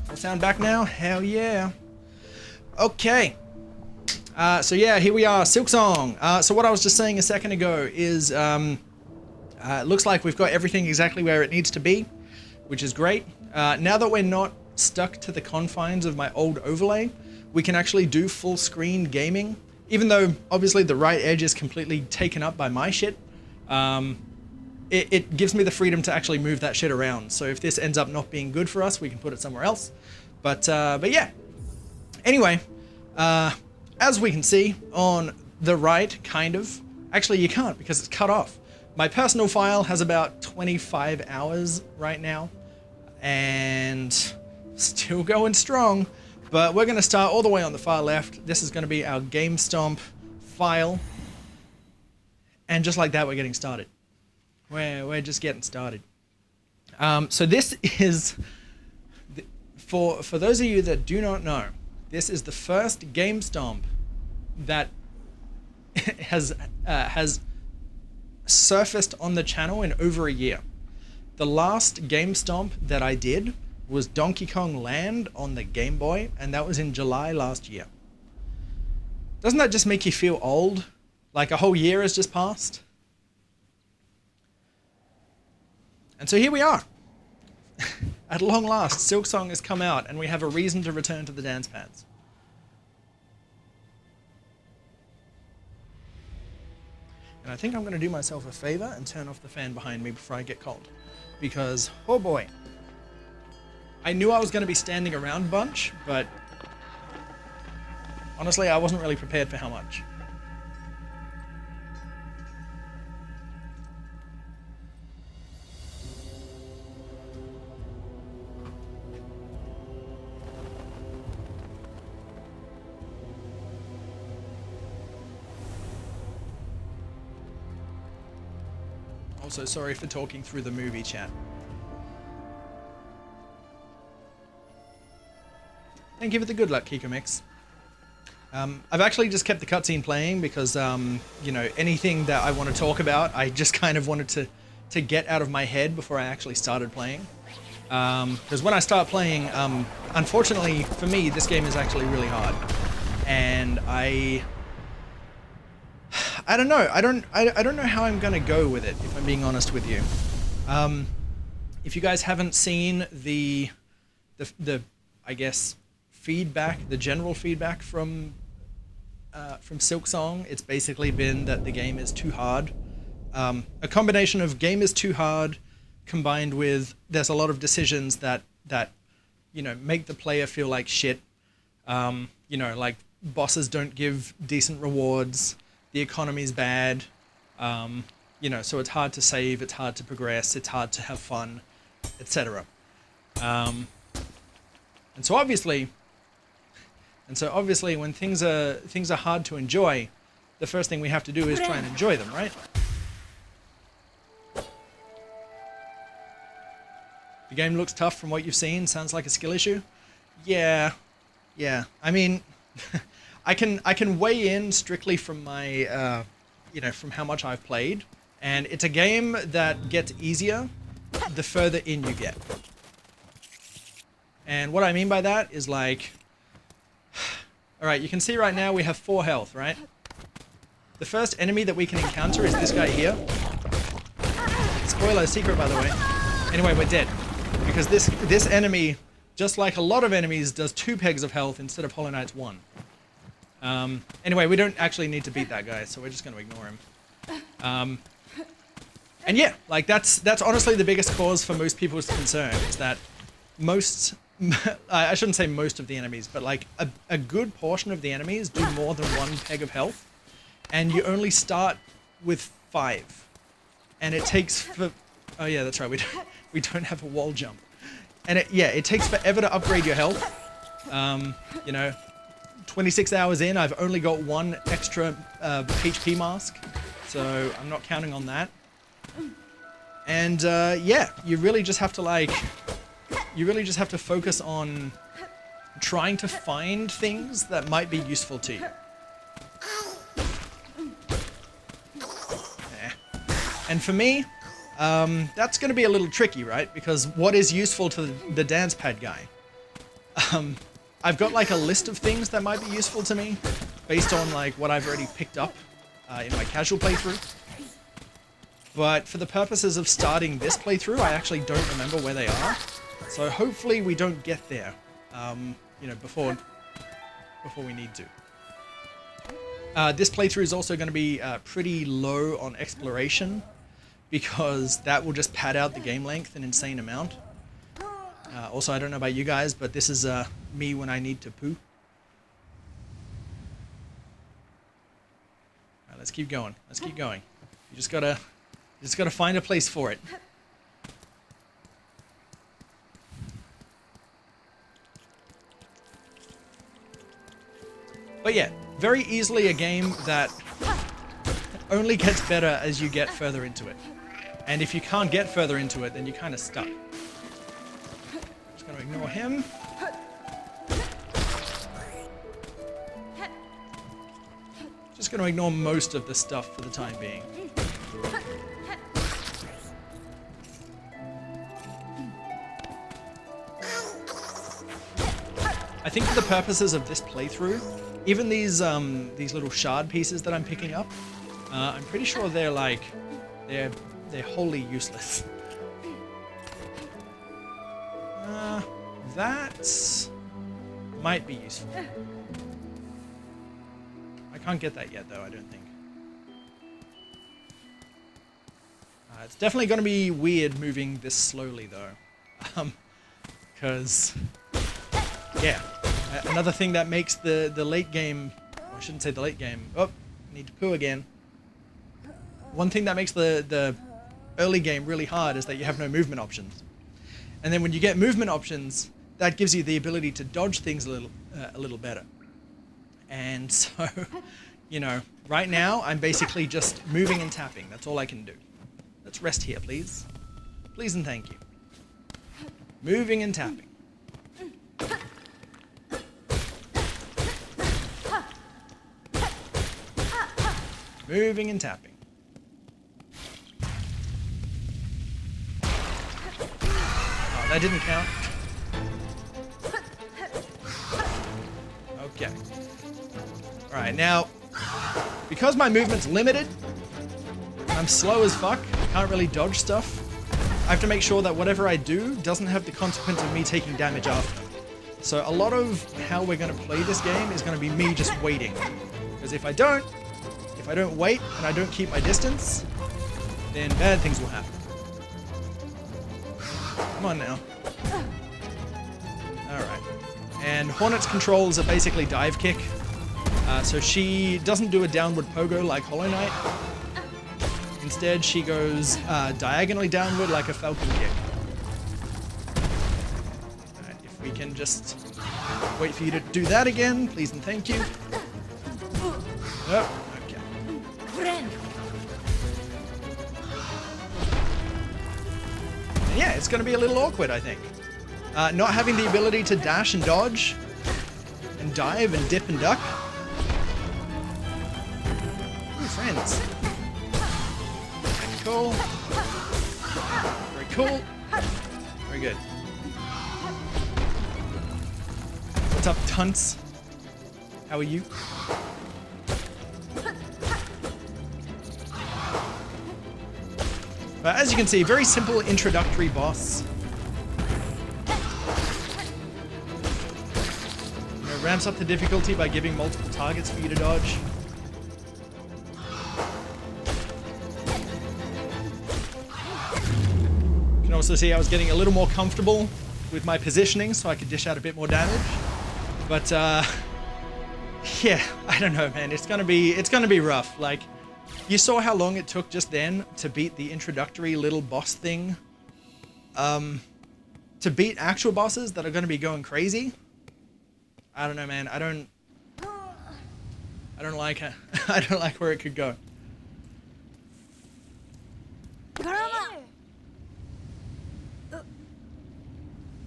All sound back now? Hell yeah. Okay. So yeah, here we are, Silksong. So what I was just saying a second ago is, it looks like we've got everything exactly where it needs to be, which is great. Now that we're not stuck to the confines of my old overlay, we can actually do full screen gaming, even though obviously the right edge is completely taken up by my shit. It gives me the freedom to actually move that shit around. So if this ends up not being good for us, we can put it somewhere else. But yeah. Anyway, as we can see on the right, kind of. Actually, you can't because it's cut off. My personal file has about 25 hours right now, and still going strong. But we're going to start all the way on the far left. This is going to be our GameStomp file. And just like that, we're getting started. We're just getting started. So this is, for those of you that do not know, this is the first GameStomp that has surfaced on the channel in over a year. The last GameStomp that I did was Donkey Kong Land on the Game Boy, and that was in July last year. Doesn't that just make you feel old? Like a whole year has just passed? And so here we are. At long last, Silksong has come out, and we have a reason to return to the dance pads. And I think I'm going to do myself a favor and turn off the fan behind me before I get cold. Because, oh boy. I knew I was going to be standing around a bunch, but honestly, I wasn't really prepared for how much. Also, sorry for talking through the movie chat. Thank you for the good luck, Kikomix. I've actually just kept the cutscene playing because, you know, anything that I want to talk about, I just kind of wanted to get out of my head before I actually started playing. Because when I start playing, unfortunately for me, this game is actually really hard. And I don't know. I don't know how I'm gonna go with it, if I'm being honest with you. If you guys haven't seen the I guess feedback, the general feedback from Silksong, it's basically been that the game is too hard. A combination of game is too hard, combined with there's a lot of decisions that you know make the player feel like shit. You know, like bosses don't give decent rewards. The economy's bad, you know, so it's hard to save, it's hard to progress, it's hard to have fun, etc. And so obviously, when things are hard to enjoy, the first thing we have to do is try and enjoy them, right? The game looks tough from what you've seen. Sounds like a skill issue. Yeah. I mean. I can weigh in strictly from my, you know, from how much I've played, and it's a game that gets easier the further in you get. And what I mean by that is like, all right, you can see right now we have 4 health, right? The first enemy that we can encounter is this guy here. Spoiler secret, by the way. Anyway, we're dead because this enemy, just like a lot of enemies, does 2 pegs of health instead of Hollow Knight's 1. Anyway, we don't actually need to beat that guy, so we're just going to ignore him. And yeah, like that's honestly the biggest cause for most people's concern, is that most, I shouldn't say most of the enemies, but like a good portion of the enemies do more than 1 peg of health, and you only start with 5. And it takes for, oh yeah, that's right, we don't have a wall jump. And it takes forever to upgrade your health. You know, 26 hours in, I've only got 1 extra HP mask, so I'm not counting on that. And yeah, you really just have to focus on trying to find things that might be useful to you. And for me, that's going to be a little tricky, right? Because what is useful to the dance pad guy? I've got like a list of things that might be useful to me based on like what I've already picked up in my casual playthrough. But for the purposes of starting this playthrough, I actually don't remember where they are. So hopefully we don't get there, you know, before we need to. This playthrough is also going to be pretty low on exploration because that will just pad out the game length an insane amount. Also, I don't know about you guys, but this is me when I need to poo. All right, let's keep going. Let's keep going. You just gotta find a place for it. But yeah, very easily a game that only gets better as you get further into it. And if you can't get further into it, then you're kind of stuck. Just gonna ignore him. Just gonna ignore most of the stuff for the time being. I think for the purposes of this playthrough, even these little shard pieces that I'm picking up, I'm pretty sure they're like, they're wholly useless. That might be useful. I can't get that yet though, I don't think. It's definitely going to be weird moving this slowly though. Because, yeah, another thing that makes the late game, or I shouldn't say the late game, oh, I need to poo again. One thing that makes the early game really hard is that you have no movement options. And then when you get movement options, that gives you the ability to dodge things a little better. And so, you know, right now I'm basically just moving and tapping. That's all I can do. Let's rest here, please. Please and thank you. Moving and tapping. Moving and tapping. Oh, that didn't count. Okay. Alright, now, because my movement's limited, I'm slow as fuck, I can't really dodge stuff, I have to make sure that whatever I do doesn't have the consequence of me taking damage after. So a lot of how we're going to play this game is going to be me just waiting. Because if I don't wait and I don't keep my distance, then bad things will happen. Come on now. Alright. And Hornet's controls are basically dive kick. So she doesn't do a downward pogo like Hollow Knight. Instead, she goes diagonally downward like a falcon kick. Alright, if we can just wait for you to do that again, please and thank you. Oh, okay. And yeah, it's going to be a little awkward, I think. Not having the ability to dash and dodge, and dive and dip and duck. Ooh, friends. Cool. Very cool. Very good. What's up, tunts? How are you? But as you can see, very simple introductory boss. You know, ramps up the difficulty by giving multiple targets for you to dodge. You can also see I was getting a little more comfortable with my positioning so I could dish out a bit more damage. But yeah, I don't know, man. It's gonna be rough. Like, you saw how long it took just then to beat the introductory little boss thing. To beat actual bosses that are gonna be going crazy. I don't know, man. I don't like it. I don't like where it could go.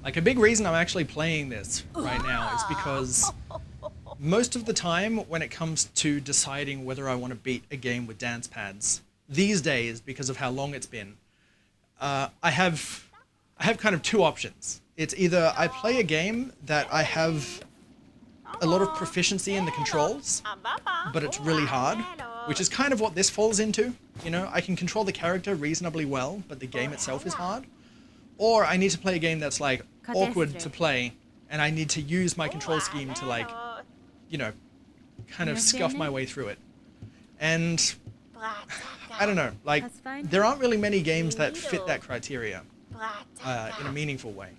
Like, a big reason I'm actually playing this right now is because most of the time when it comes to deciding whether I want to beat a game with dance pads, these days, because of how long it's been, I have kind of two options. It's either I play a game that I have a lot of proficiency in the controls, but it's really hard, which is kind of what this falls into. You know, I can control the character reasonably well, but the game itself is hard. Or I need to play a game that's like awkward to play, and I need to use my control scheme to like, you know, kind of scuff my way through it. And I don't know, like there aren't really many games that fit that criteria in a meaningful way.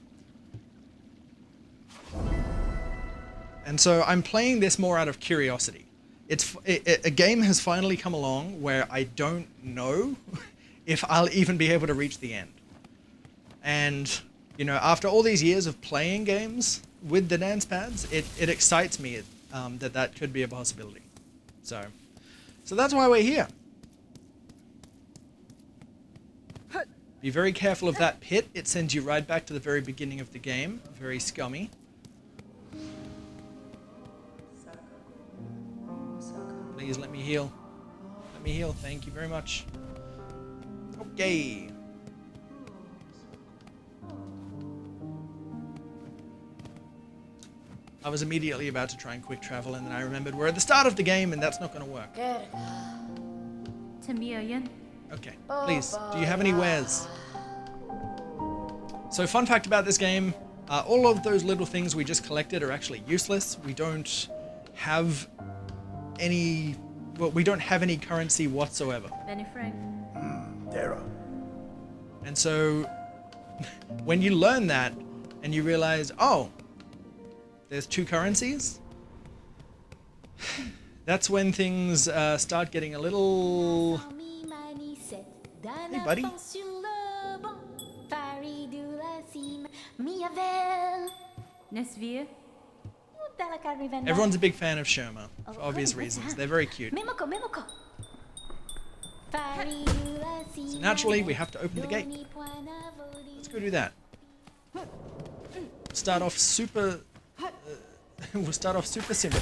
And so I'm playing this more out of curiosity. A game has finally come along where I don't know if I'll even be able to reach the end. And, you know, after all these years of playing games with the dance pads, it excites me that could be a possibility. So that's why we're here. Be very careful of that pit. It sends you right back to the very beginning of the game. Very scummy. Please let me heal. Let me heal. Thank you very much. Okay. I was immediately about to try and quick travel, and then I remembered we're at the start of the game, and that's not going to work. Okay, please, do you have any wares? So, fun fact about this game, all of those little things we just collected are actually useless. We don't have any, well, we don't have any currency whatsoever. And so, when you learn that, and you realize, oh, there's two currencies, that's when things start getting a little... Hey, buddy. Everyone's a big fan of Sherma, for obvious reasons. They're very cute. So naturally, we have to open the gate. Let's go do that. Start off super... we'll start off super simple.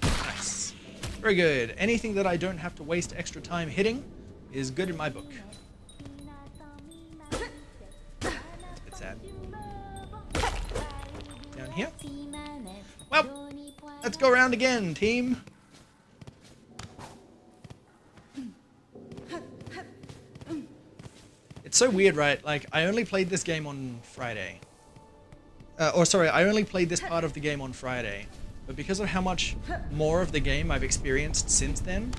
Nice. Very good. Anything that I don't have to waste extra time hitting is good in my book. That's a bit sad. Down here. Well, let's go around again, team. It's so weird, right? Like, I only played this game on Friday. I only played this part of the game on Friday. But because of how much more of the game I've experienced since then,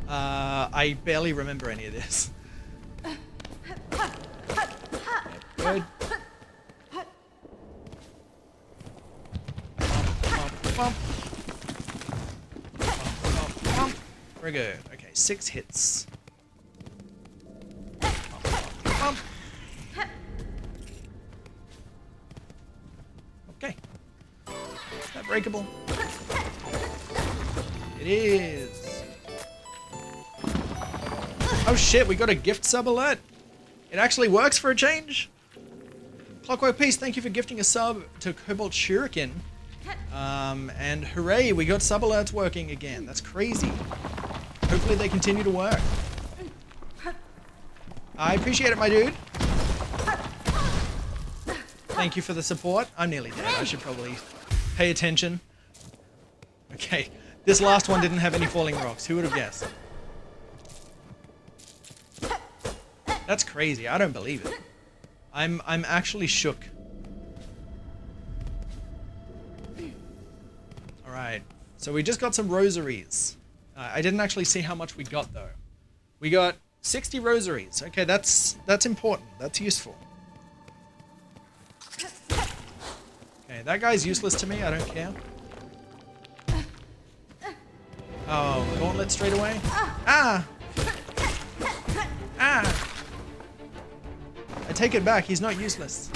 I barely remember any of this. Good. Very good. Okay, 6 hits. Okay. Is that breakable? It is. Oh shit, we got a gift sub alert. It actually works for a change. Clockwork Peace, thank you for gifting a sub to Cobalt Shuriken. And hooray, we got sub alerts working again. That's crazy. Hopefully they continue to work. I appreciate it, my dude. Thank you for the support. I'm nearly dead. I should probably pay attention. Okay, this last one didn't have any falling rocks. Who would have guessed? That's crazy. I don't believe it. I'm actually shook. All right. So we just got some rosaries. I didn't actually see how much we got though. We got 60 rosaries. Okay, that's important. That's useful. Okay, that guy's useless to me. I don't care. Oh, gauntlet straight away. Ah! Ah! I take it back. He's not useless.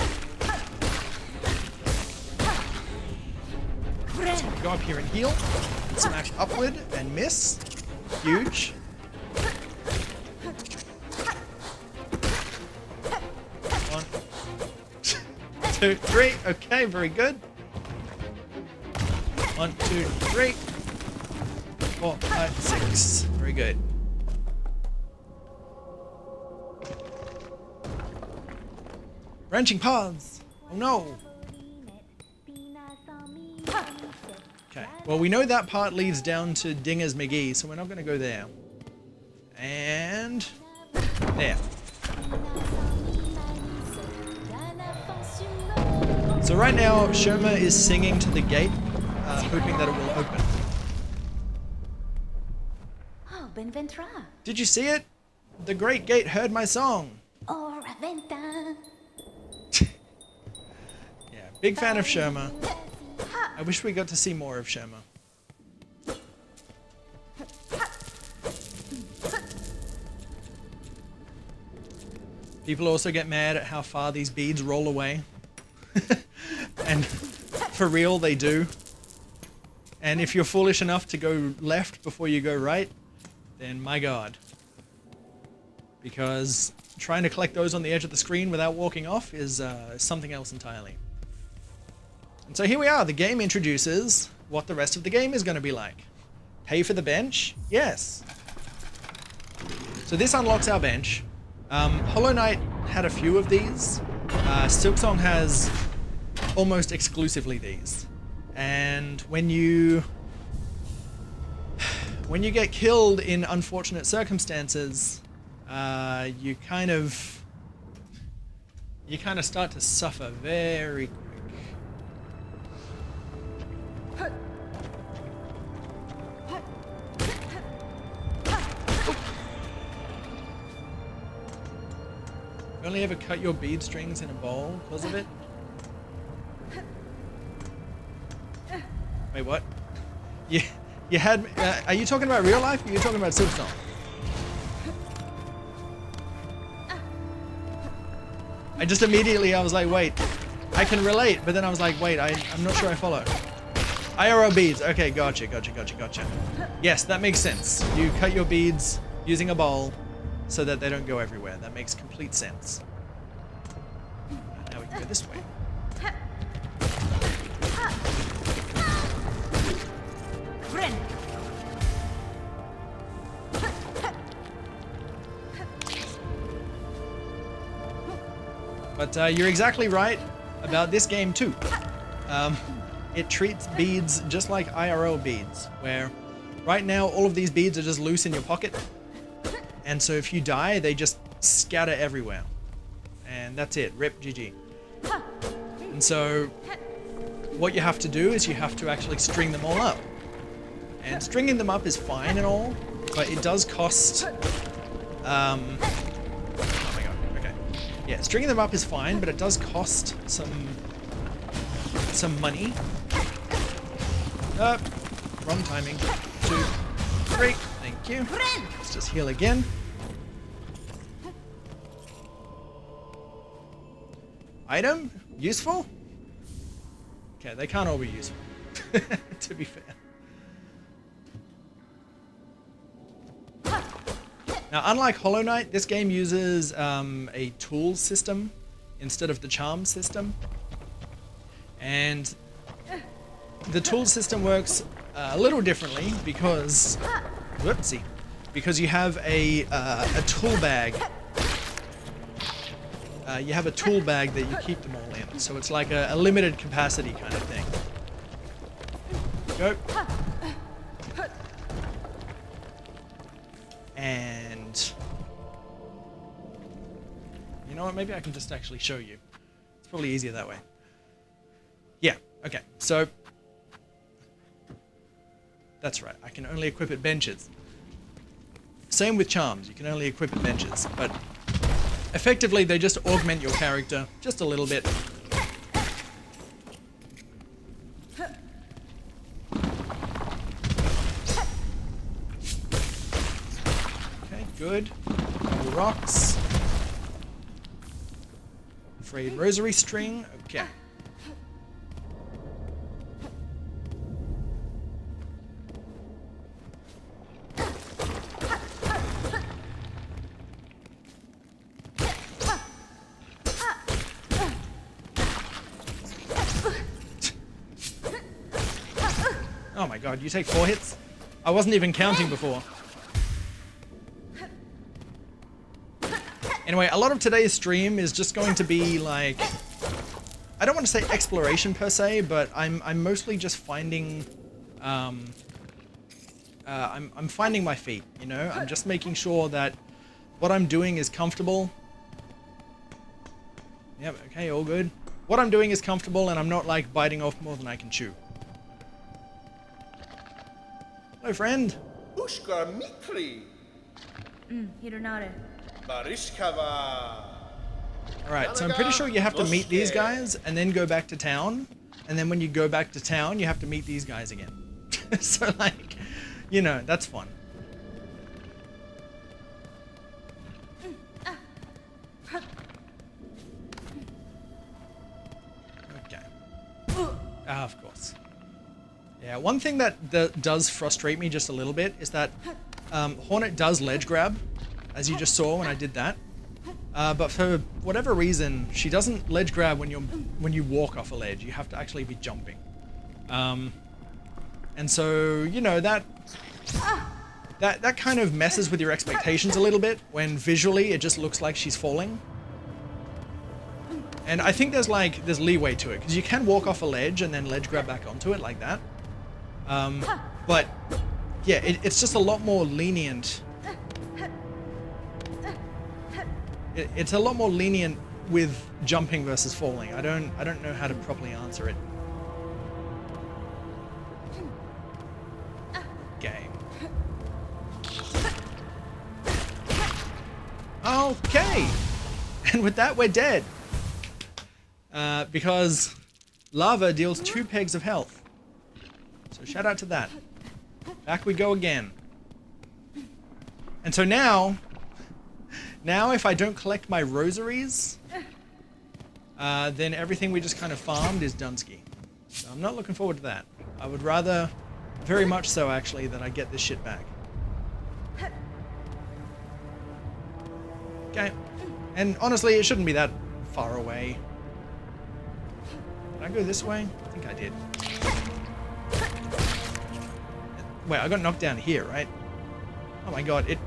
So go up here and heal. Smash upward and miss. Huge. 1, 2, 3. Okay, very good. 1, 2, 3. 4, 5, 6. Very good. Branching paths! Oh no! Okay, well we know that part leads down to Dinger's McGee, so we're not going to go there. And... there. So right now, Shoma is singing to the gate, hoping that it will open. Oh, Benventra. Did you see it? The great gate heard my song. Oh, Raventa. Yeah, big fan of Shoma. I wish we got to see more of Shoma. People also get mad at how far these beads roll away. And for real, they do. And if you're foolish enough to go left before you go right, then my god. Because trying to collect those on the edge of the screen without walking off is something else entirely. And so here we are. The game introduces what the rest of the game is going to be like. Pay for the bench? Yes. So this unlocks our bench. Hollow Knight had a few of these. Silksong has almost exclusively these. And when you get killed in unfortunate circumstances, you kind of start to suffer very quick. You only ever cut your bead strings in a bowl because of it? Wait, what? You had... are you talking about real life or are you talking about Silksong? I just immediately, I was like, wait, I can relate, but then I was like, wait, I'm not sure I follow. IRL beads, okay, gotcha. Yes, that makes sense. You cut your beads using a bowl so that they don't go everywhere. That makes complete sense. Now we can go this way. But you're exactly right about this game too. It treats beads just like IRL beads, where right now all of these beads are just loose in your pocket. And so if you die, they just scatter everywhere. And that's it, rip GG. And so what you have to do is you have to actually string them all up. And stringing them up is fine and all, but it does cost... oh my god, okay. Yeah, stringing them up is fine, but it does cost some money. Wrong timing. 2, 3, thank you. Let's just heal again. Item? Useful? Okay, they can't all be useful, to be fair. Now, unlike Hollow Knight, this game uses a tools system instead of the charm system. And the tools system works a little differently because, whoopsie, because you have a tool bag. You have a tool bag that you keep them all in, so it's like a limited capacity kind of thing. Go. And you know what, maybe I can just actually show you. It's probably easier that way. Yeah, okay, so that's right, I can only equip at benches. Same with charms, you can only equip at benches, but effectively they just augment your character just a little bit. Good. Couple rocks. Frayed rosary string. Okay. Oh my god, you take 4 hits? I wasn't even counting before. Anyway, a lot of today's stream is just going to be like, I don't want to say exploration per se, but I'm mostly just finding, I'm finding my feet, you know? I'm just making sure that what I'm doing is comfortable. Yep, okay, all good. What I'm doing is comfortable and I'm not like biting off more than I can chew. Hello, friend. Ushka Mikli. Hironare. Barishkava. Alright, so I'm pretty sure you have to meet these guys and then go back to town. And then when you go back to town, you have to meet these guys again. So like, you know, that's fun. Okay. Ah, of course. Yeah, one thing that does frustrate me just a little bit is that Hornet does ledge grab, as you just saw when I did that. But for whatever reason, she doesn't ledge grab when you walk off a ledge. You have to actually be jumping. And so, you know, that kind of messes with your expectations a little bit when visually it just looks like she's falling. And I think there's leeway to it because you can walk off a ledge and then ledge grab back onto it like that. But yeah, it's just a lot more lenient. It's a lot more lenient with jumping versus falling. I don't know how to properly answer it. Okay. Okay. And with that, we're dead. Because lava deals 2 pegs of health. So shout out to that. Back we go again. And so now if I don't collect my rosaries, then everything we just kind of farmed is Dunsky. So I'm not looking forward to that. I would rather, very much so actually, that I get this shit back. Okay. And honestly, it shouldn't be that far away. Did I go this way? I think I did. Wait, I got knocked down here, right? Oh my god, it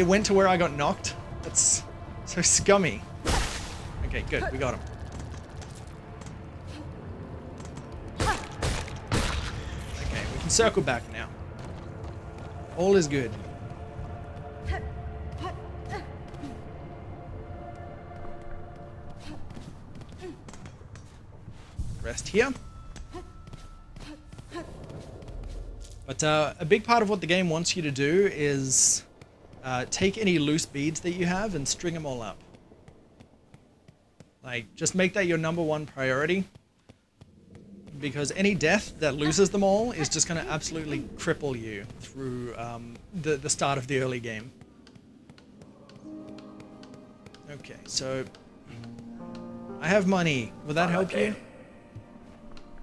went to where I got knocked? That's so scummy. Okay, good, we got him. Okay, we can circle back now. All is good. Rest here. But a big part of what the game wants you to do is take any loose beads that you have and string them all up. Like, just make that your #1 priority. Because any death that loses them all is just going to absolutely cripple you through the start of the early game. Okay, so I have money. Will that help you?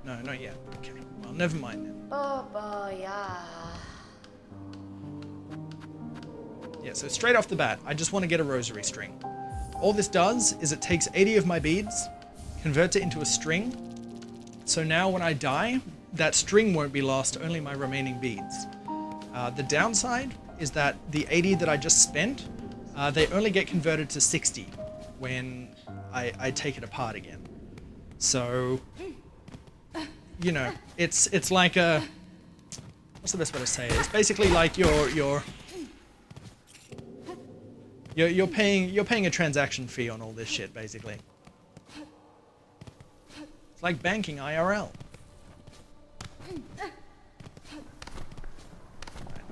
No, not yet. Okay, well, never mind then. Oh boy, yeah. Yeah, so straight off the bat, I just want to get a rosary string. All this does is it takes 80 of my beads, converts it into a string. So now when I die, that string won't be lost, only my remaining beads. The downside is that the 80 that I just spent, they only get converted to 60 when I take it apart again. So, you know, it's like a, what's the best way to say it? It's basically like you're paying a transaction fee on all this shit, basically. It's like banking IRL.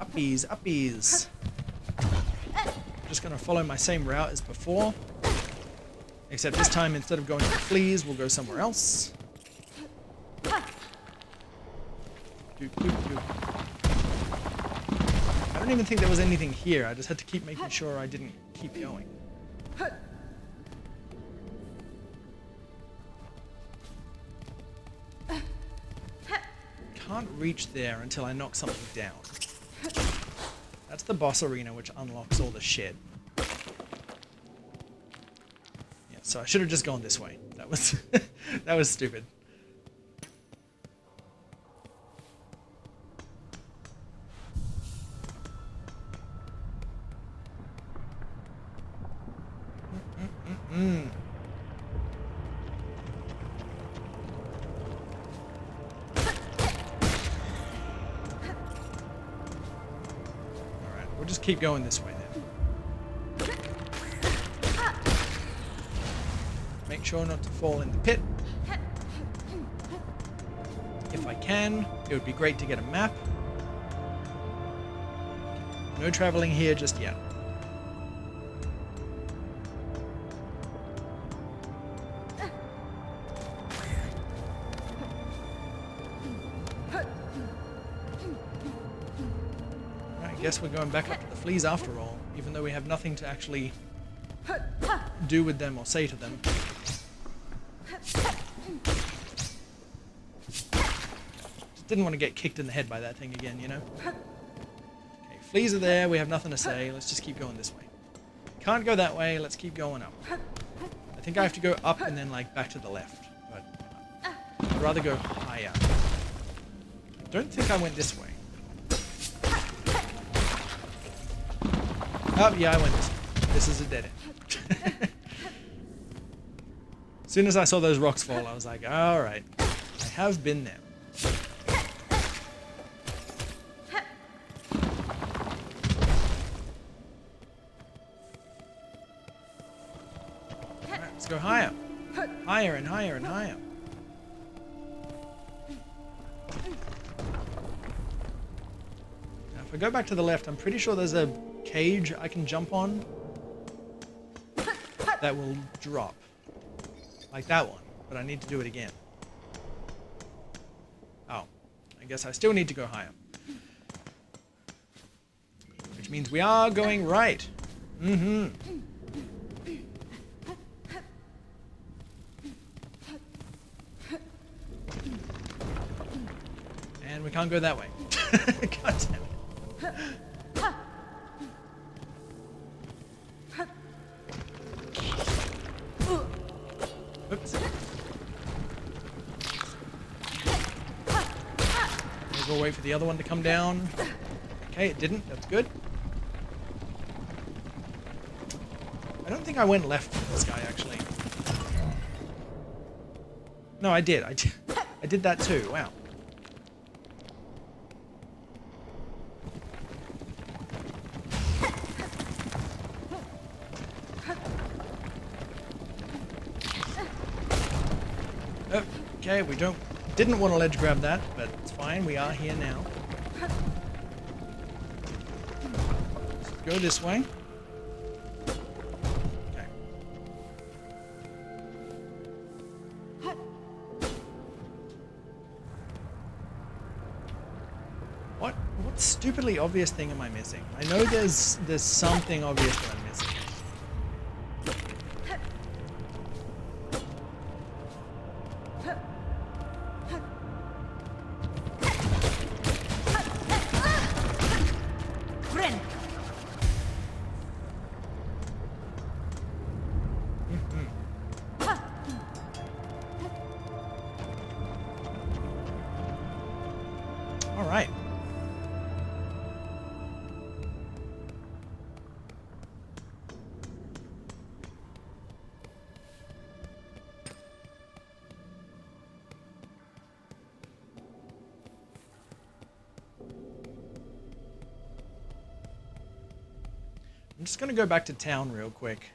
Uppies, uppies. Just gonna follow my same route as before. Except this time, instead of going to the fleas, we'll go somewhere else. Doop, doop, doop. I don't even think there was anything here. I just had to keep making sure I didn't keep going. Can't reach there until I knock something down. That's the boss arena, which unlocks all the shit. Yeah, so I should have just gone this way. That was that was stupid. we'll just keep going this way then. Make sure not to fall in the pit. If I can, it would be great to get a map. No traveling here just yet. I guess we're going back up to the fleas after all, even though we have nothing to actually do with them or say to them. Just didn't want to get kicked in the head by that thing again, you know? Okay, fleas are there, we have nothing to say, let's just keep going this way. Can't go that way, let's keep going up. I think I have to go up and then like back to the left, but I'd rather go higher. I don't think I went this way. Oh, yeah, I went this way. This is a dead end. As soon as I saw those rocks fall, I was like, alright, I have been there. Alright, let's go higher. Higher and higher and higher. Now, if I go back to the left, I'm pretty sure there's a cage I can jump on that will drop. Like that one, but I need to do it again. Oh, I guess I still need to go higher. Which means we are going right. Mm-hmm. And we can't go that way. God damn it. Oops. We'll wait for the other one to come down. Okay, it didn't. That's good. I don't think I went left for this guy, actually. No, I did. I did that too. Wow. Okay, we didn't want to ledge grab that, but it's fine, we are here now. Let's go this way. Okay. What stupidly obvious thing am I missing? I know there's something obvious that I'm missing. All right. I'm just going to go back to town real quick.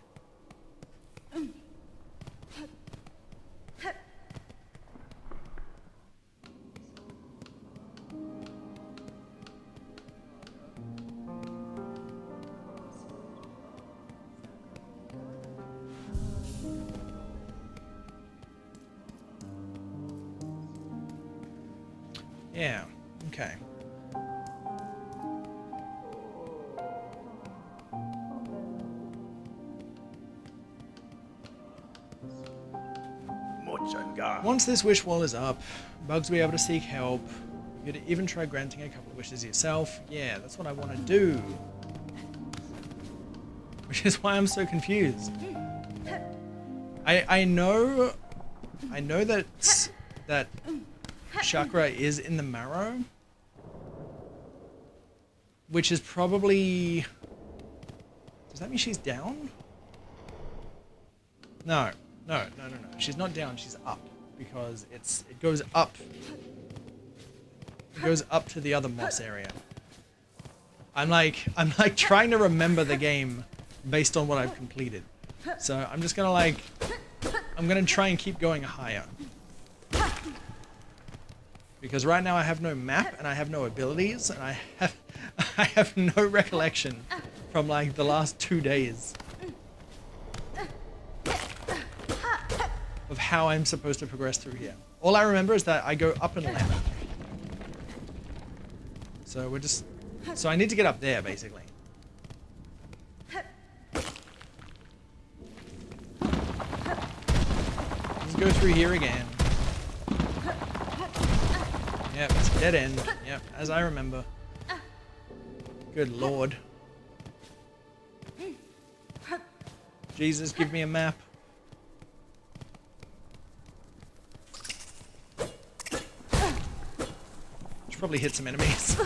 Yeah, okay. Once this wish wall is up, bugs will be able to seek help. You could even try granting a couple of wishes yourself. Yeah, that's what I want to do. Which is why I'm so confused. I know that chakra is in the marrow, which is probably... Does that mean she's down? No. She's not down, she's up, because it goes up. It goes up to the other moss area. I'm like trying to remember the game based on what I've completed. So I'm just gonna I'm gonna try and keep going higher. Because right now I have no map and I have no abilities and I have no recollection from like the last 2 days of how I'm supposed to progress through here. All I remember is that I go up and left. So so I need to get up there basically. Let's go through here again. Yep, it's a dead end. Yep, as I remember. Good lord. Jesus, give me a map. Should probably hit some enemies.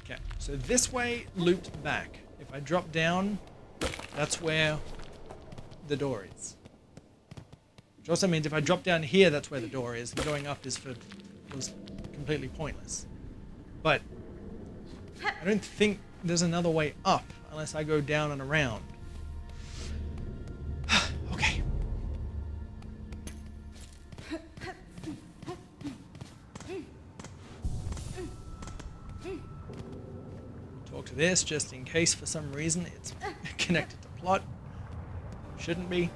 Okay, so this way looped back. If I drop down, that's where the door is. Which also means if I drop down here, that's where the door is, and going up was completely pointless. But I don't think there's another way up unless I go down and around. Okay. Talk to this just in case for some reason it's connected to plot. Shouldn't be.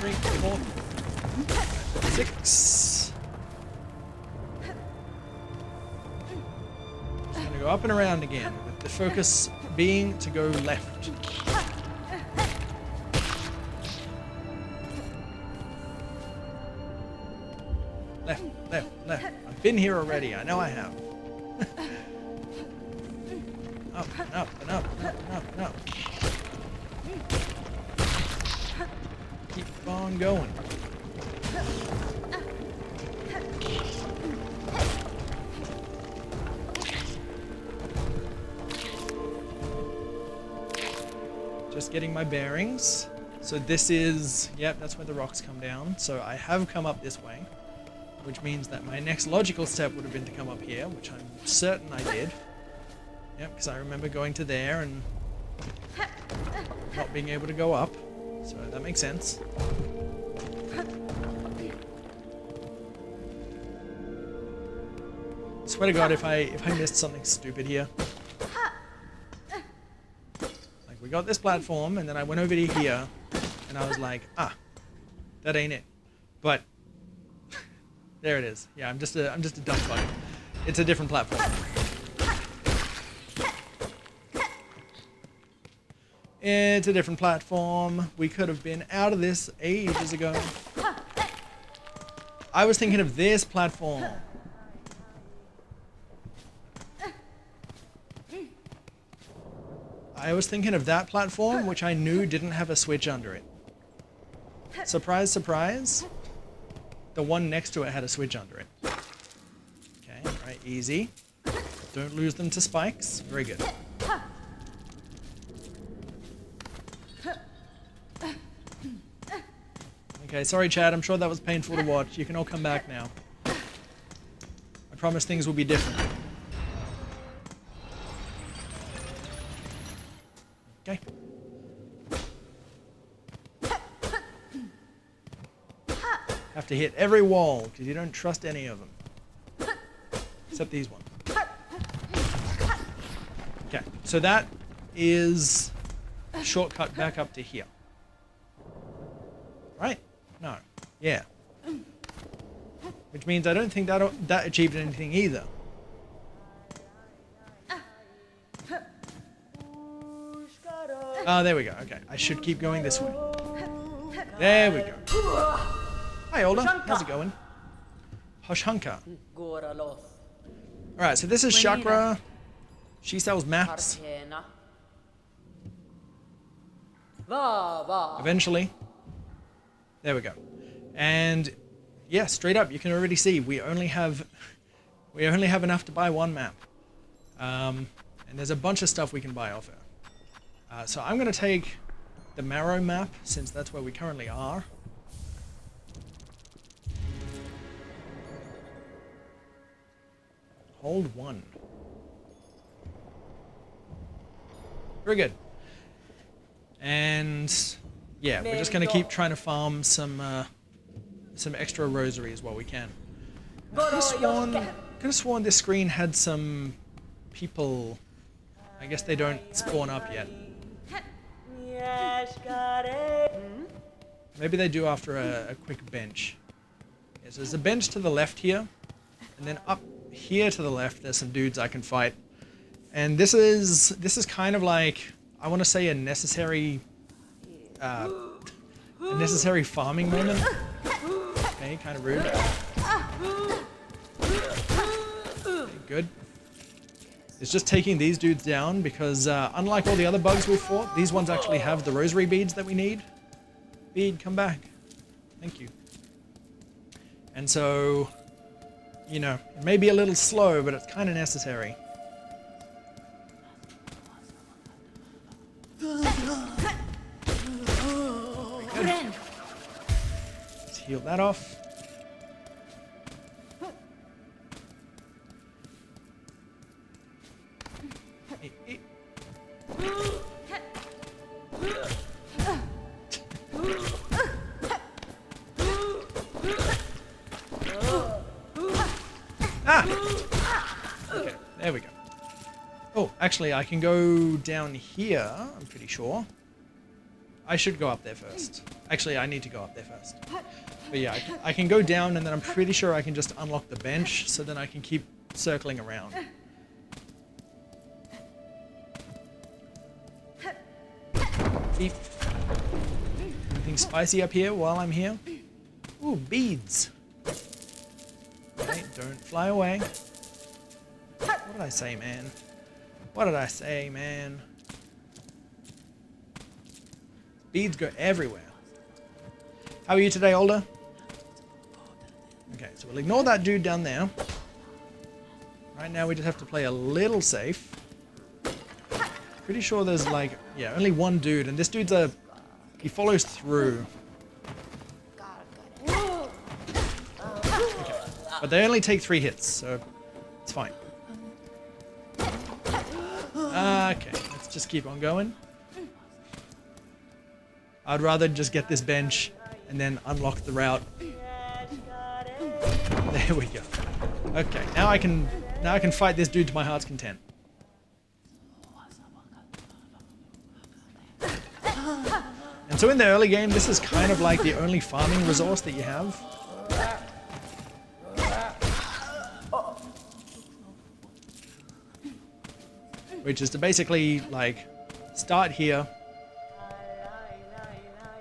3, 4, 6. Just gonna go up and around again, with the focus being to go left. Left, left, left. I've been here already, I know I have. Up and up and up and up and up and up. Keep on going. Just getting my bearings. So this is, yep, that's where the rocks come down. So I have come up this way, which means that my next logical step would have been to come up here, which I'm certain I did. Yep, because I remember going to there and not being able to go up. So that makes sense. Swear to God, if I missed something stupid here. Like, we got this platform, and then I went over to here, and I was like, ah, that ain't it. But there it is. Yeah, I'm just a dumb fuck. It's a different platform. It's a different platform. We could have been out of this ages ago. I was thinking of this platform. I was thinking of that platform, which I knew didn't have a switch under it. Surprise, surprise. The one next to it had a switch under it. Okay, right, easy. Don't lose them to spikes. Very good. Okay, sorry Chad, I'm sure that was painful to watch. You can all come back now. I promise things will be different. Okay. Have to hit every wall, because you don't trust any of them. Except these ones. Okay, so that is a shortcut back up to here. Right? No. Yeah. Which means I don't think that achieved anything either. Oh, there we go. Okay, I should keep going this way. There we go. Hi, Older. How's it going? Hoshanka. Alright, so this is Chakra. She sells maps. Eventually. There we go. And yeah, straight up, you can already see we only have enough to buy one map. And And there's a bunch of stuff we can buy off her. So I'm going to take the Marrow map, since that's where we currently are. Hold 1. Very good. And yeah, we're just going to keep trying to farm some extra rosaries while we can. Could have sworn this screen had some people. I guess they don't spawn up yet. Maybe they do after a quick bench. Yeah, so there's a bench to the left here, and then up here to the left there's some dudes I can fight. And this is kind of like, I want to say, a necessary farming moment. Okay, kind of rude. Okay, good. It's just taking these dudes down because unlike all the other bugs we've fought, these ones actually have the rosary beads that we need. Bead, come back. Thank you. And so, you know, it may be a little slow, but it's kind of necessary. Let's heal that off. Okay, there we go. Oh, actually, I can go down here, I'm pretty sure. I should go up there first. Actually, I need to go up there first. But yeah, I can go down, and then I'm pretty sure I can just unlock the bench, so then I can keep circling around. Beep. Anything spicy up here while I'm here? Ooh, beads. Okay, don't fly away. What did I say, man? What did I say, man? Beads go everywhere. How are you today, Older? Okay, so we'll ignore that dude down there. Right now we just have to play a little safe. Pretty sure there's like, yeah, only one dude, and this dude's he follows through. Okay, but they only take 3 hits, so it's fine. Okay, let's just keep on going. I'd rather just get this bench and then unlock the route. There we go. Okay, now I can fight this dude to my heart's content. And so in the early game, this is kind of like the only farming resource that you have. Which is to basically, like, start here.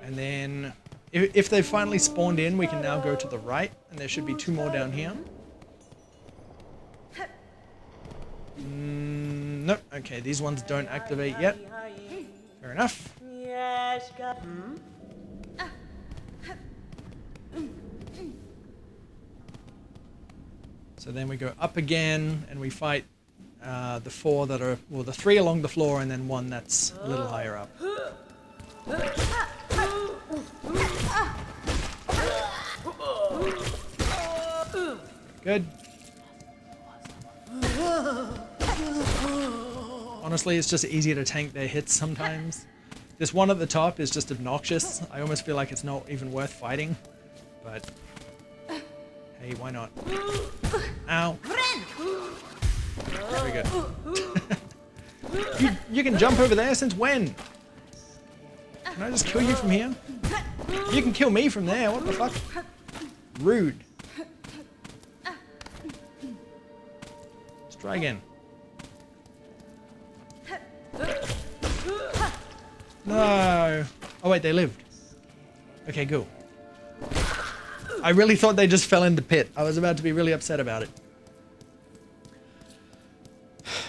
And then, if they've finally spawned in, we can now go to the right. And there should be 2 more down here. Nope. Okay, these ones don't activate yet. Fair enough. So then we go up again, and we fight the 4 that are, well, the 3 along the floor, and then 1 that's a little higher up. Good. Honestly, it's just easier to tank their hits sometimes. This one at the top is just obnoxious. I almost feel like it's not even worth fighting. But hey, why not? Ow. There we go. You can jump over there since when? Can I just kill you from here? You can kill me from there, what the fuck? Rude. Let's try again. No. Oh wait, they lived. Okay, cool. I really thought they just fell in the pit. I was about to be really upset about it.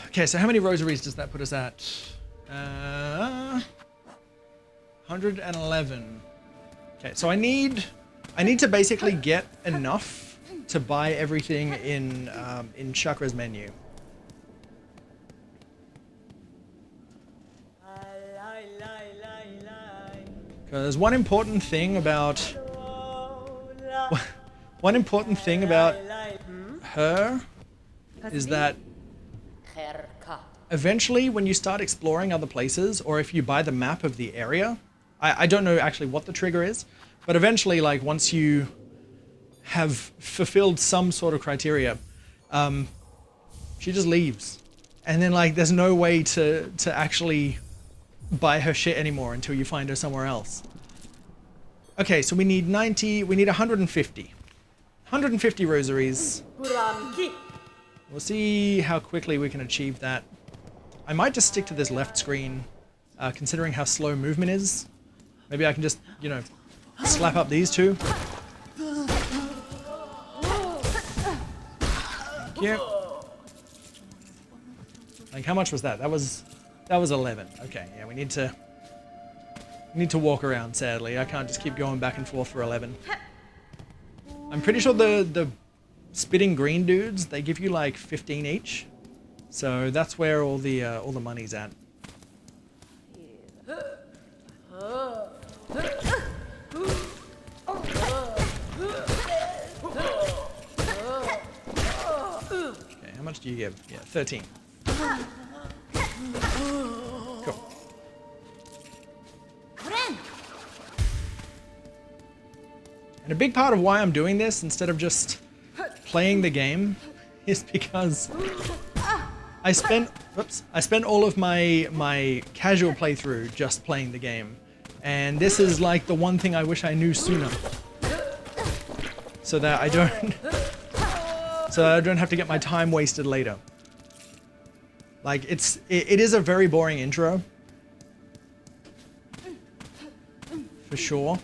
Okay, so how many rosaries does that put us at? 111. Okay, so I need to basically get enough to buy everything in Chakra's menu. Because one important thing about her is that eventually when you start exploring other places, or if you buy the map of the area, I don't know actually what the trigger is, but eventually, like, once you have fulfilled some sort of criteria, she just leaves. And then, like, there's no way to actually buy her shit anymore until you find her somewhere else. Okay, so we need 90, we need 150. 150 rosaries. We'll see how quickly we can achieve that. I might just stick to this left screen, considering how slow movement is. Maybe I can just, you know, slap up these two. Thank you. Like, how much was that? That was 11. Okay, yeah, we need to walk around, sadly. I can't just keep going back and forth for 11. I'm pretty sure the spitting green dudes, they give you like 15 each. So that's where all the money's at. Okay, how much do you give? Yeah, 13. Cool. And a big part of why I'm doing this instead of just playing the game is because I spent all of my casual playthrough just playing the game. And this is like the one thing I wish I knew sooner. So that I don't have to get my time wasted later. Like, it is a very boring intro. For sure.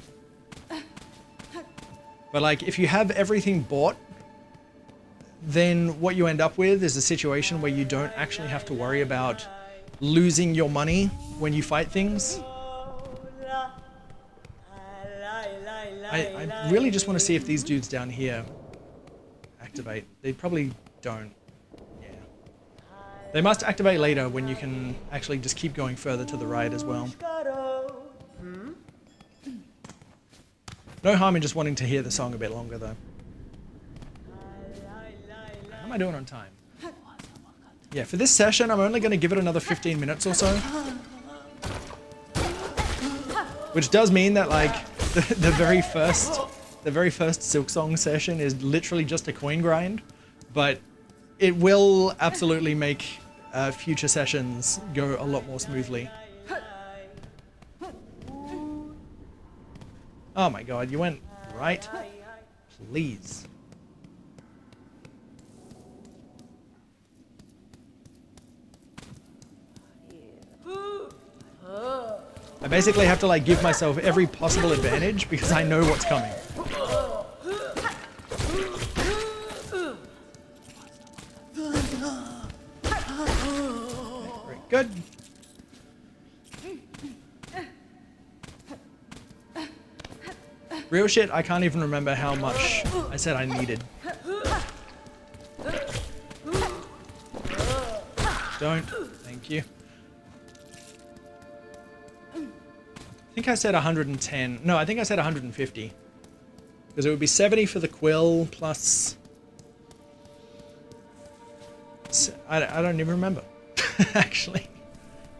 But like, if you have everything bought, then what you end up with is a situation where you don't actually have to worry about losing your money when you fight things. I really just want to see if these dudes down here activate. They probably don't. Yeah. They must activate later when you can actually just keep going further to the right as well. No harm in just wanting to hear the song a bit longer, though. How am I doing on time? Yeah, for this session, I'm only going to give it another 15 minutes or so. Which does mean that, like, the very first Silksong session is literally just a coin grind. But it will absolutely make future sessions go a lot more smoothly. Oh my god, you went right? Please. I basically have to like give myself every possible advantage because I know what's coming. Okay, very good. Real shit, I can't even remember how much I said I needed. Don't. Thank you. I think I said 110. No, I think I said 150. Because it would be 70 for the quill plus... I don't even remember. Actually.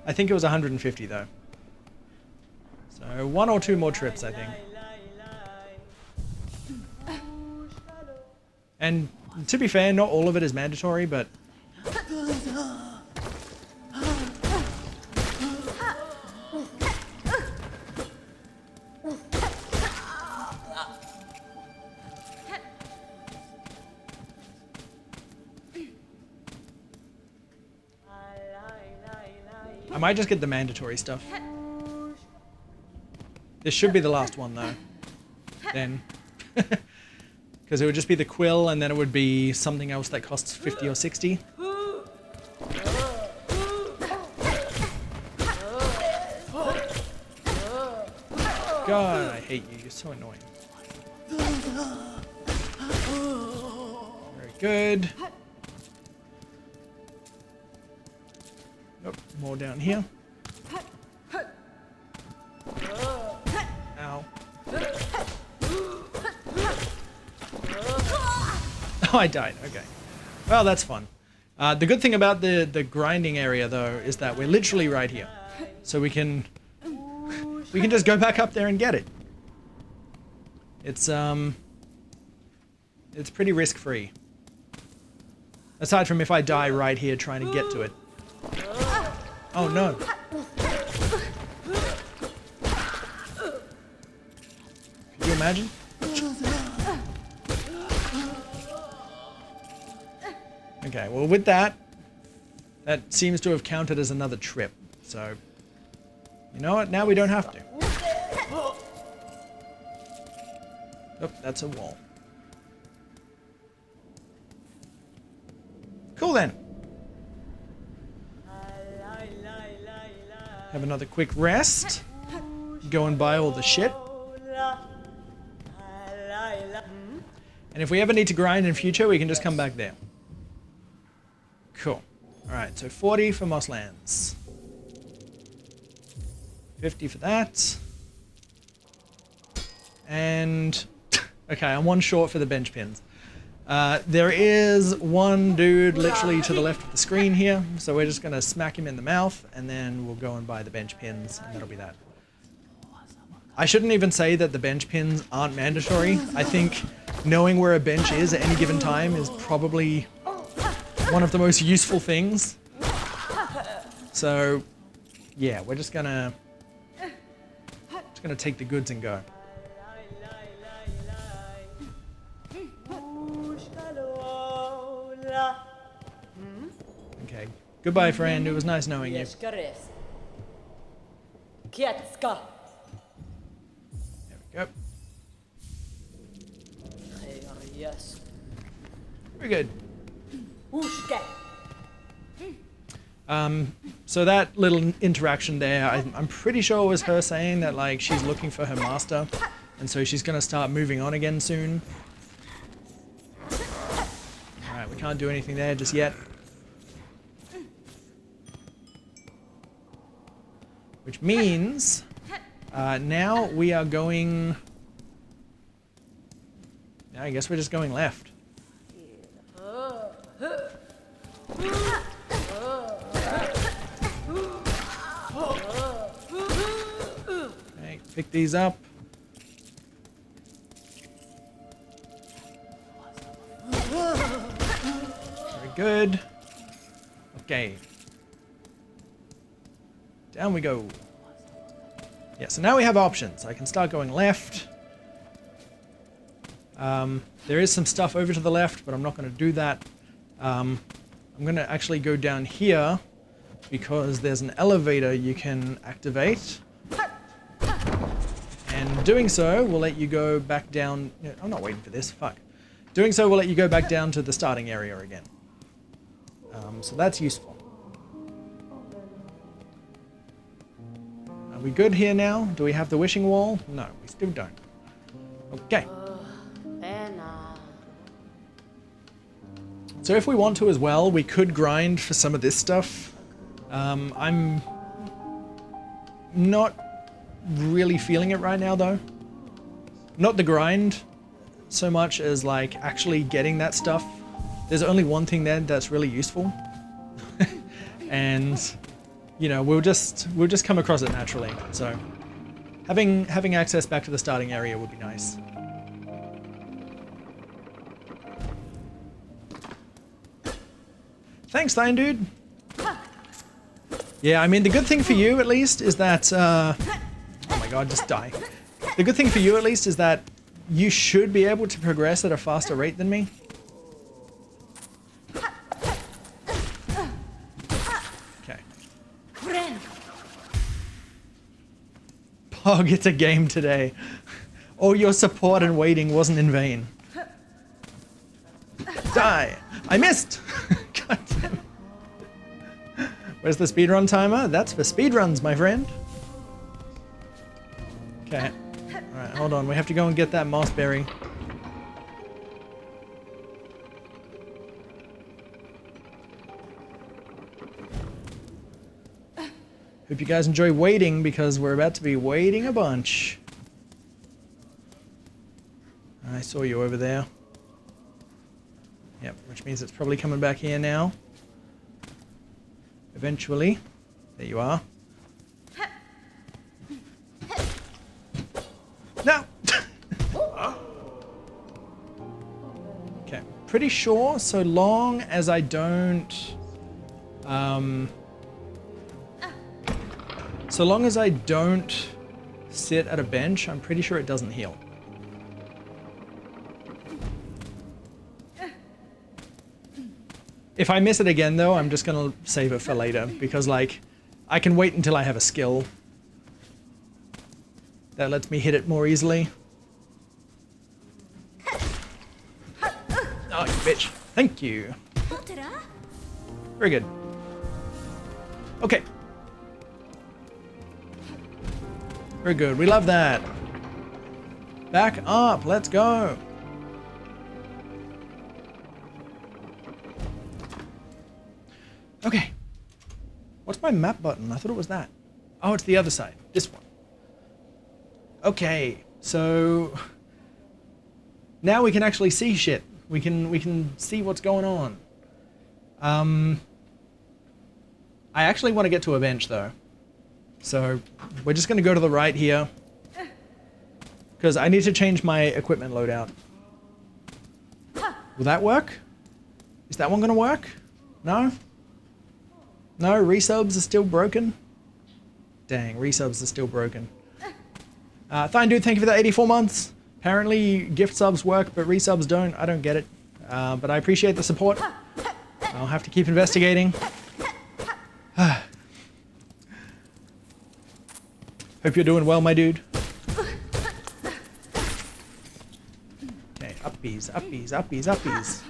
I think it was 150 though. So 1 or 2 more trips, I think. And to be fair, not all of it is mandatory, but... I might just get the mandatory stuff. This should be the last one though. Then. Because it would just be the quill and then it would be something else that costs 50 or 60. God, I hate you. You're so annoying. Very good. Nope, more down here. Oh, I died. Okay. Well, that's fun. The good thing about the grinding area, though, is that we're literally right here. So we can just go back up there and get it. It's pretty risk-free. Aside from if I die right here trying to get to it. Oh, no. Can you imagine? Okay, well with that seems to have counted as another trip. So, you know what? Now we don't have to. Oh, that's a wall. Cool then. Have another quick rest. Go and buy all the shit. And if we ever need to grind in future, we can just come back there. Cool. Alright, so 40 for Mosslands. 50 for that. And... okay, I'm one short for the bench pins. There is one dude literally to the left of the screen here, so we're just going to smack him in the mouth, and then we'll go and buy the bench pins, and that'll be that. I shouldn't even say that the bench pins aren't mandatory. I think knowing where a bench is at any given time is probably one of the most useful things. So, yeah, we're just gonna take the goods and go. Okay. Goodbye, friend. It was nice knowing you. There we go. Very good. So that little interaction there, I'm pretty sure it was her saying that like she's looking for her master, and so she's gonna start moving on again soon. Alright, we can't do anything there just yet. Which means now we are going... yeah, I guess we're just going left. Okay, pick these up. Very good. Okay. Down we go. Yeah, so now we have options. I can start going left. There is some stuff over to the left, but I'm not going to do that. I'm going to actually go down here because there's an elevator you can activate. And doing so will let you go back down... I'm not waiting for this, fuck. Doing so will let you go back down to the starting area again. So that's useful. Are we good here now? Do we have the wishing wall? No, we still don't. Okay. So if we want to as well, we could grind for some of this stuff. I'm not really feeling it right now though. Not the grind so much as like actually getting that stuff. There's only one thing there that's really useful. And you know, we'll just come across it naturally. So having access back to the starting area would be nice. Thanks, Thine Dude. Yeah, I mean, the good thing for you, at least, is that... oh my god, just die. The good thing for you, at least, is that you should be able to progress at a faster rate than me. Okay. Pog, it's a game today. All your support and waiting wasn't in vain. Die! I missed! God damn it. Where's the speedrun timer? That's for speedruns, my friend. Okay. Alright, hold on. We have to go and get that moss berry. Hope you guys enjoy waiting, because we're about to be waiting a bunch. I saw you over there. Yep, which means it's probably coming back here now. Eventually. There you are. No! Okay, pretty sure so long as I don't... so long as I don't sit at a bench, I'm pretty sure it doesn't heal. If I miss it again though, I'm just gonna save it for later because like, I can wait until I have a skill that lets me hit it more easily. Oh, you bitch. Thank you. Very good. Okay. Very good. We love that. Back up. Let's go. Okay. What's my map button? I thought it was that. Oh, it's the other side. This one. Okay. So now we can actually see shit. We can see what's going on. I actually want to get to a bench though. So we're just going to go to the right here because I need to change my equipment loadout. Will that work? Is that one going to work? No? No, resubs are still broken? Dang, resubs are still broken. Fine dude, thank you for the 84 months. Apparently gift subs work, but resubs don't. I don't get it. But I appreciate the support. I'll have to keep investigating. Hope you're doing well, my dude. Okay, uppies, uppies, uppies, uppies.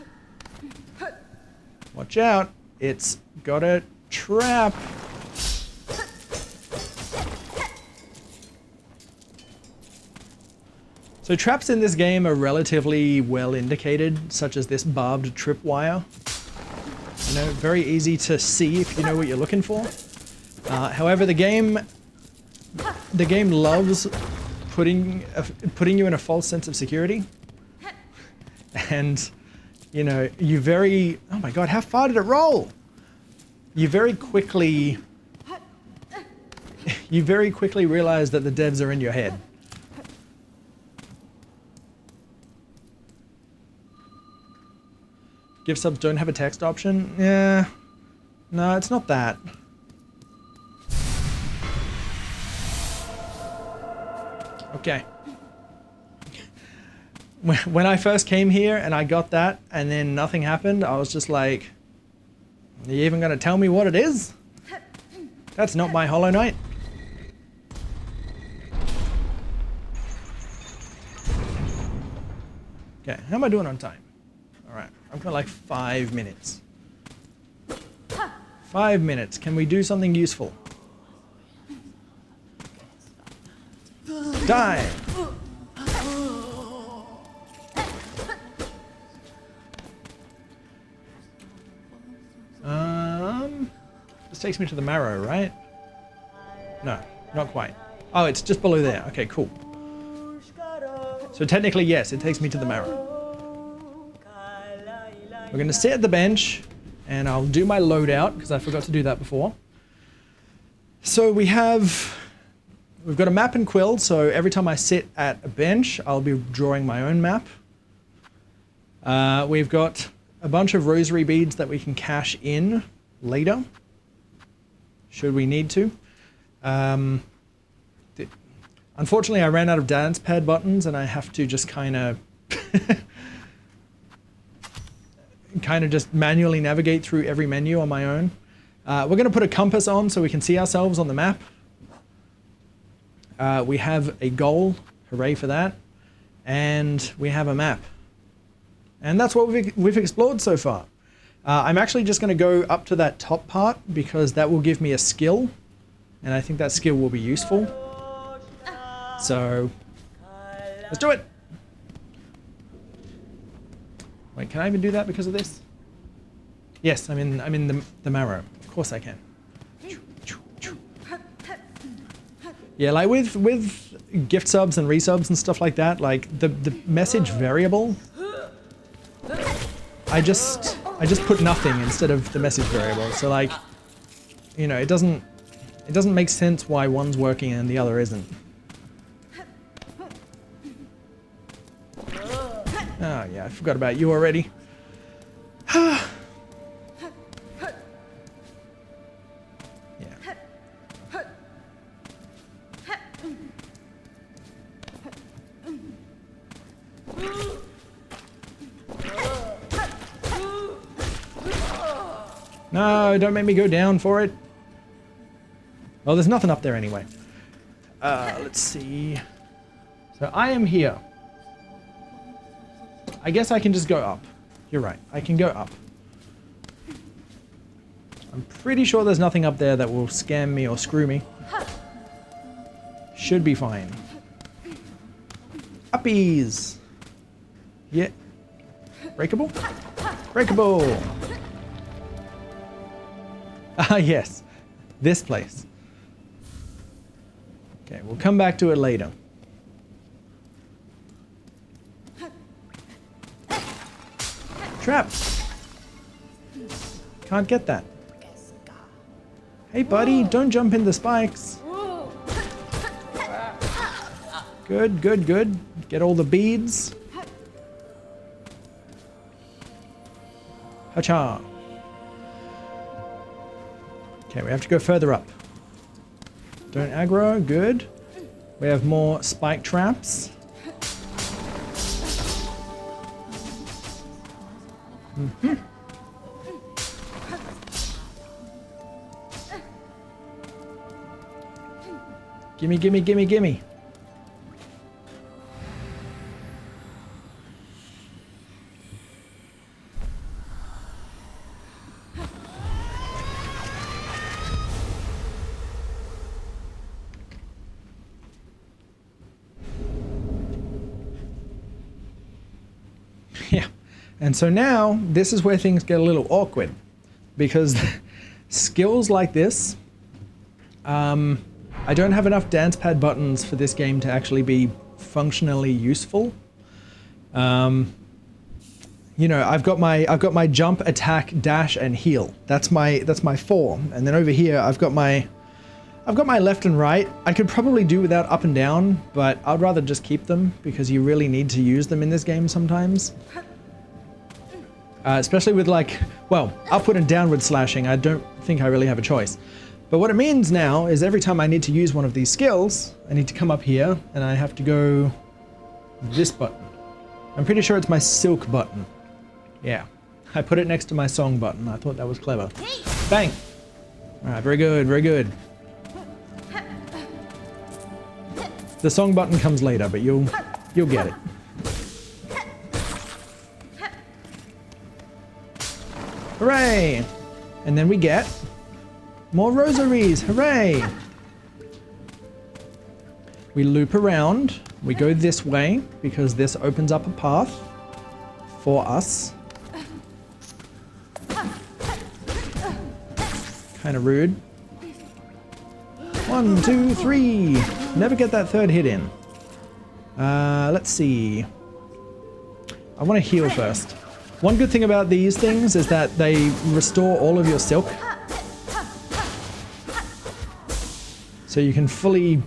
Watch out. It's got a trap. So traps in this game are relatively well indicated, such as this barbed tripwire. You know, very easy to see if you know what you're looking for. However, the game loves putting you in a false sense of security. And, you know, oh my god, how far did it roll? You very quickly realize that the devs are in your head. Gift subs don't have a text option? Yeah. No, it's not that. Okay. When I first came here and I got that and then nothing happened, I was just like, are you even going to tell me what it is? That's not my Hollow Knight. Okay, how am I doing on time? Alright, I've got like 5 minutes. 5 minutes. Can we do something useful? Die! This takes me to the marrow, right? No, not quite. Oh, it's just below there. Okay, cool. So technically, yes, it takes me to the marrow. We're going to sit at the bench, and I'll do my loadout, because I forgot to do that before. So we've got a map and quill, so every time I sit at a bench, I'll be drawing my own map. We've got a bunch of rosary beads that we can cash in later, should we need to. Unfortunately, I ran out of dance pad buttons, and I have to just kind of just manually navigate through every menu on my own. We're going to put a compass on so we can see ourselves on the map. We have a goal, hooray for that, and we have a map. And that's what we've explored so far. I'm actually just going to go up to that top part because that will give me a skill, and I think that skill will be useful. So, let's do it! Wait, can I even do that because of this? Yes, I'm in the marrow. Of course I can. Yeah, like with gift subs and resubs and stuff like that, like the message variable I just put nothing instead of the message variable. So like, you know, it doesn't make sense why one's working and the other isn't. Oh yeah, I forgot about you already. Yeah. No, don't make me go down for it. Oh, there's nothing up there anyway. Let's see. So I am here. I guess I can just go up. You're right, I can go up. I'm pretty sure there's nothing up there that will scam me or screw me. Should be fine. Uppies! Yeah. Breakable? Breakable! Ah, yes. This place. Okay, we'll come back to it later. Trap! Can't get that. Hey buddy, don't jump in the spikes. Good, good, good. Get all the beads. Hacha. Okay, we have to go further up. Don't aggro, good. We have more spike traps. Mm-hmm. Gimme, gimme, gimme, gimme. Yeah. And so now, this is where things get a little awkward. Because skills like this, I don't have enough dance pad buttons for this game to actually be functionally useful. You know, I've got my jump, attack, dash, and heal. That's my 4. And then over here, I've got my left and right. I could probably do without up and down, but I'd rather just keep them because you really need to use them in this game sometimes. Especially with like, well, upward and downward slashing, I don't think I really have a choice. But what it means now is every time I need to use one of these skills, I need to come up here and I have to go this button. I'm pretty sure it's my silk button. Yeah, I put it next to my song button. I thought that was clever. Bang! Alright, very good, very good. The song button comes later, but you'll get it. Hooray! And then we get more rosaries, hooray! We loop around, we go this way, because this opens up a path for us. Kinda rude. 1, 2, 3! Never get that third hit in. Let's see. I want to heal first. One good thing about these things is that they restore all of your silk. So you can fully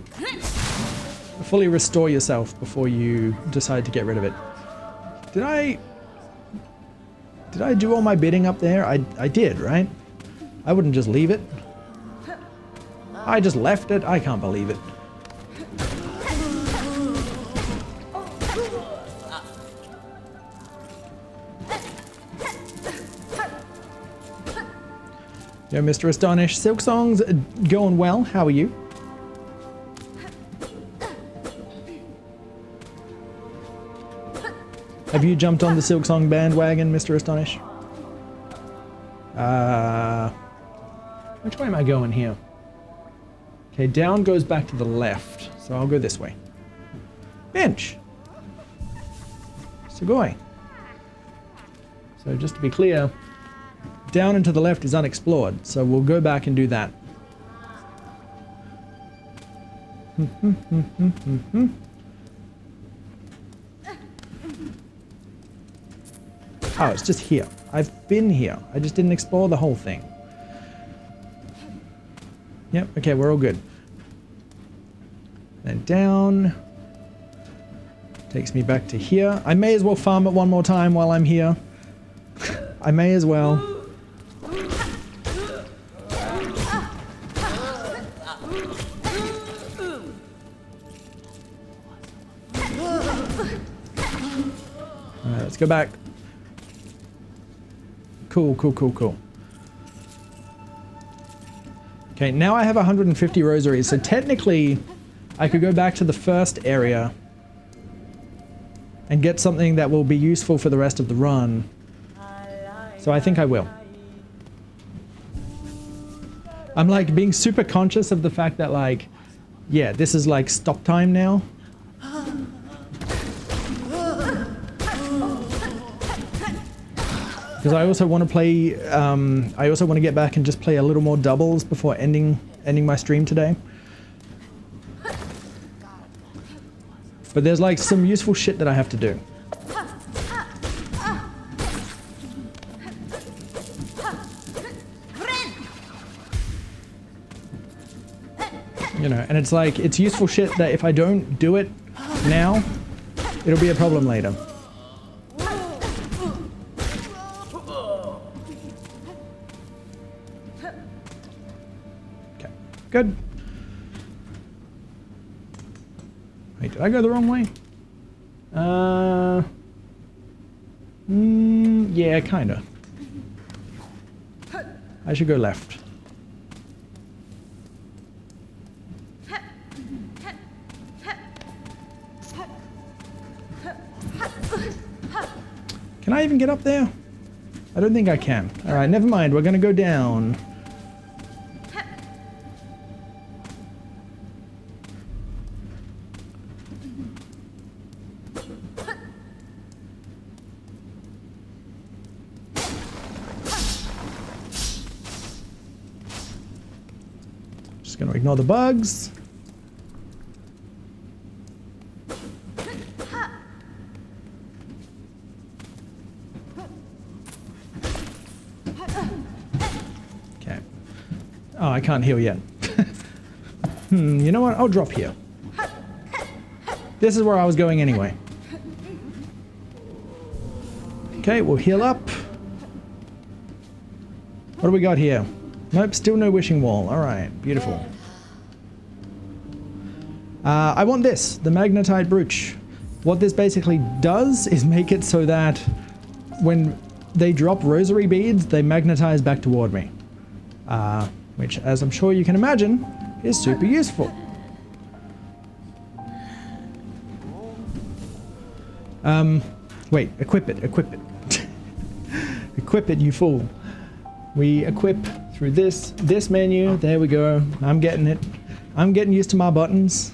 restore yourself before you decide to get rid of it. Did I do all my bidding up there? I did, right? I wouldn't just leave it. I just left it. I can't believe it. Yo, Mr. Astonish. Silksong's going well. How are you? Have you jumped on the Silksong bandwagon, Mr. Astonish? Which way am I going here? Okay, down goes back to the left, so I'll go this way. Bench! Sugoi. So just to be clear, down and to the left is unexplored, so we'll go back and do that. Oh, it's just here. I've been here. I just didn't explore the whole thing. Yep, okay, we're all good. Then down. Takes me back to here. I may as well farm it one more time while I'm here. I may as well. Alright, let's go back. Cool, cool, cool, cool. Okay, now I have 150 rosaries, so technically I could go back to the first area and get something that will be useful for the rest of the run. So I think I will. I'm like being super conscious of the fact that like, yeah, this is like stop time now. Because I also want to play, I also want to get back and just play a little more doubles before ending my stream today. But there's like some useful shit that I have to do. You know, and it's like, it's useful shit that if I don't do it now, it'll be a problem later. Okay, good. Wait, did I go the wrong way? Yeah, kinda. I should go left. Can I even get up there? I don't think I can. Alright, never mind. We're gonna go down. Just gonna ignore the bugs. Oh, I can't heal yet. You know what? I'll drop here. This is where I was going anyway. Okay, we'll heal up. What do we got here? Nope, still no wishing wall. Alright, beautiful. I want this, the magnetite brooch. What this basically does is make it so that when they drop rosary beads, they magnetize back toward me. Which, as I'm sure you can imagine, is super useful. Wait, equip it, equip it. Equip it, you fool. We equip through this menu. There we go. I'm getting it. I'm getting used to my buttons.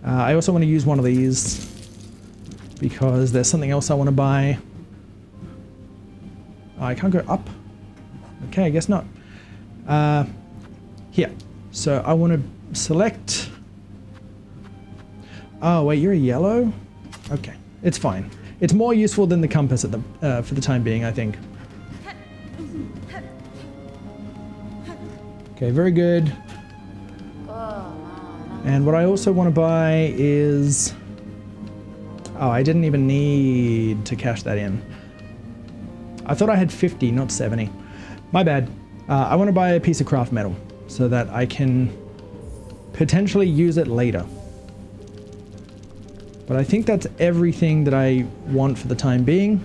I also want to use one of these because there's something else I want to buy. Oh, I can't go up. Okay, I guess not. Here. So I want to select... Oh, wait, you're a yellow? Okay, it's fine. It's more useful than the compass at the, for the time being, I think. Okay, very good. And what I also want to buy is... Oh, I didn't even need to cash that in. I thought I had 50, not 70. My bad. I want to buy a piece of craft metal so that I can potentially use it later. But I think that's everything that I want for the time being.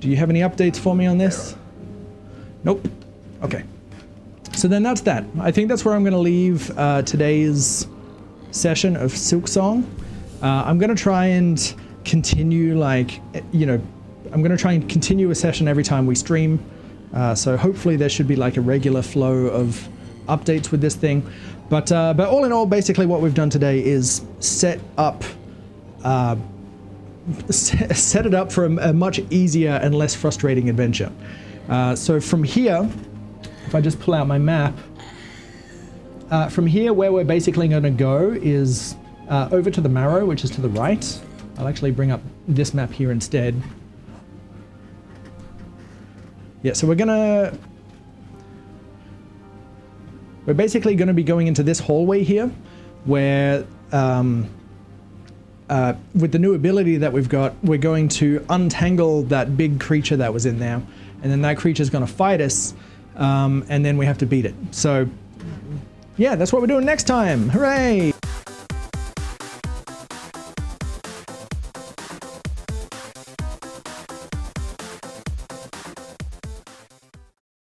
Do you have any updates for me on this? Nope. Okay. So then that's that. I think that's where I'm going to leave today's session of Silksong. I'm going to try and continue, like, you know, I'm going to try and continue a session every time we stream. So hopefully there should be like a regular flow of updates with this thing. But all in all, basically what we've done today is set it up for a much easier and less frustrating adventure. So from here, if I just pull out my map, from here where we're basically going to go is over to the Marrow, which is to the right. I'll actually bring up this map here instead. Yeah, so we're basically gonna be going into this hallway here, where with the new ability that we've got, we're going to untangle that big creature that was in there, and then that creature's gonna fight us, and then we have to beat it. So yeah, that's what we're doing next time. Hooray!